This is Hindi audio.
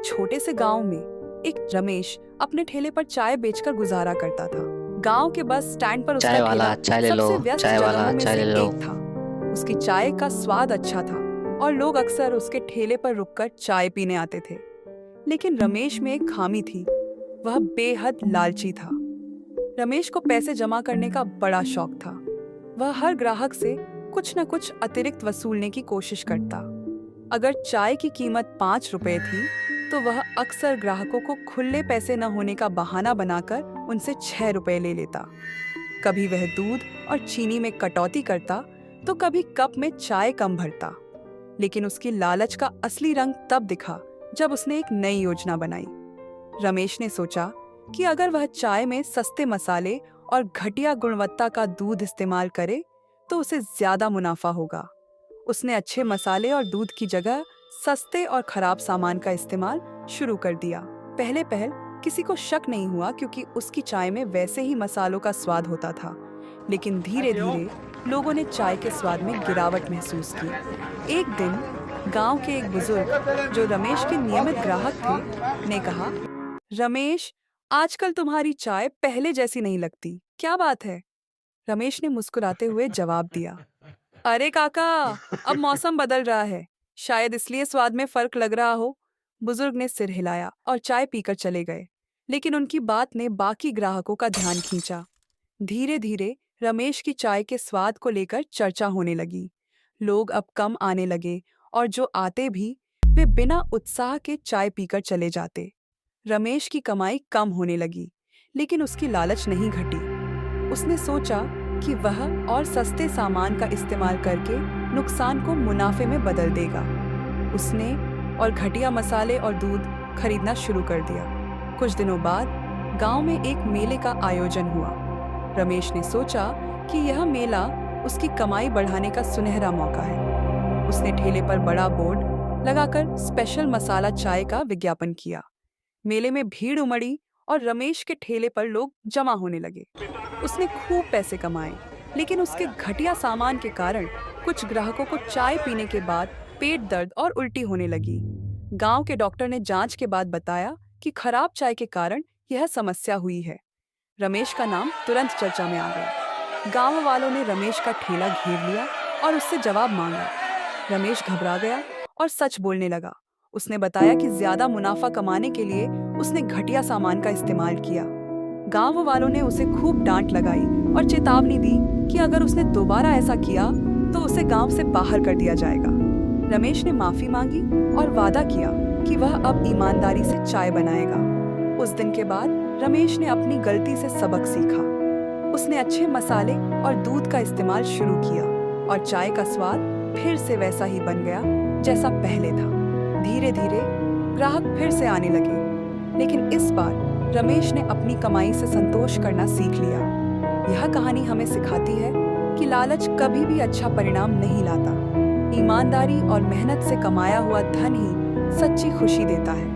एक छोटे से गांव में एक रमेश अपने ठेले पर चाय बेचकर गुजारा करता था। गांव के बस स्टैंड पर उसका चाय ठेला वाला चाय ले लो। सबसे व्यस्त चाय वाला जगहों में चाय से ले लो। एक था। उसकी चाय का स्वाद अच्छा था और लोग अक्सर उसके ठेले पर रुककर चाय पीने आते थे। लेकिन रमेश में एक खामी थी, वह बेहद लालची था। रमेश को पैसे जमा करने का बड़ा शौक था। वह हर ग्राहक से कुछ न कुछ अतिरिक्त वसूलने की कोशिश करता। अगर चाय की कीमत 5 रुपए थी तो वह अक्सर ग्राहकों को खुले पैसे न होने का बहाना बनाकर उनसे 6 रुपए ले लेता। कभी वह दूध और चीनी में कटौती करता तो कभी कप में चाय कम भरता। लेकिन उसकी लालच का असली रंग तब दिखा जब उसने एक नई योजना बनाई। रमेश ने सोचा कि अगर वह चाय में सस्ते मसाले और घटिया गुणवत्ता का दूध इस्तेमाल करे तो उसे ज्यादा मुनाफा होगा। उसने अच्छे मसाले और दूध की जगह सस्ते और खराब सामान का इस्तेमाल शुरू कर दिया। पहले किसी को शक नहीं हुआ क्योंकि उसकी चाय में वैसे ही मसालों का स्वाद होता था। लेकिन धीरे धीरे लोगों ने चाय के स्वाद में गिरावट महसूस की। एक दिन गांव के एक बुजुर्ग जो रमेश के नियमित ग्राहक थे ने कहा, रमेश, आजकल तुम्हारी चाय पहले जैसी नहीं लगती, क्या बात है? रमेश ने मुस्कुराते हुए जवाब दिया, अरे काका, अब मौसम बदल रहा है, शायद इसलिए स्वाद में फर्क लग रहा हो। बुजुर्ग ने सिर हिलाया और चाय पीकर चले गए। लेकिन उनकी बात ने बाकी ग्राहकों का ध्यान खींचा। धीरे धीरे रमेश की चाय के स्वाद को लेकर चर्चा होने लगी। लोग अब कम आने लगे और जो आते भी वे बिना उत्साह के चाय पीकर चले जाते। रमेश की कमाई कम होने लगी, लेकिन उसकी लालच नहीं घटी। उसने सोचा कि वह और सस्ते सामान का इस्तेमाल करके नुकसान को मुनाफे में बदल देगा। उसने और घटिया मसाले और दूध खरीदना शुरू कर दिया। कुछ दिनों बाद गांव में एक मेले का आयोजन हुआ। रमेश ने सोचा कि यह मेला उसकी कमाई बढ़ाने का सुनहरा मौका है। उसने ठेले पर बड़ा बोर्ड लगाकर स्पेशल मसाला चाय का विज्ञापन किया। मेले में भीड़ उमड़ी और रमेश के ठेले पर लोग जमा होने लगे। उसने खूब पैसे कमाए, लेकिन उसके घटिया सामान के कारण कुछ ग्राहकों को चाय पीने के बाद पेट दर्द और उल्टी होने लगी। गांव के डॉक्टर ने जांच के बाद बताया कि खराब चाय के कारण यह समस्या हुई है। रमेश का नाम तुरंत चर्चा में आ गया। गांव वालों ने रमेश का ठेला घेर लिया और उससे जवाब मांगा। रमेश घबरा गया और सच बोलने लगा। उसने बताया कि ज्यादा मुनाफा कमाने के लिए उसने घटिया सामान का इस्तेमाल किया। गांव वालों ने उसे खूब डांट लगाई और चेतावनी दी कि अगर उसने दोबारा ऐसा किया तो उसे गांव से बाहर कर दिया जाएगा। रमेश ने माफी मांगी और वादा किया कि वह अब ईमानदारी से चाय बनाएगा। उस दिन के बाद रमेश ने अपनी गलती से सबक सीखा। उसने अच्छे मसाले और दूध का इस्तेमाल शुरू किया और चाय का स्वाद फिर से वैसा ही बन गया जैसा पहले था। धीरे धीरे ग्राहक फिर से आने लगे, लेकिन इस बार रमेश ने अपनी कमाई से संतोष करना सीख लिया। यह कहानी हमें सिखाती है कि लालच कभी भी अच्छा परिणाम नहीं लाता। ईमानदारी और मेहनत से कमाया हुआ धन ही सच्ची खुशी देता है।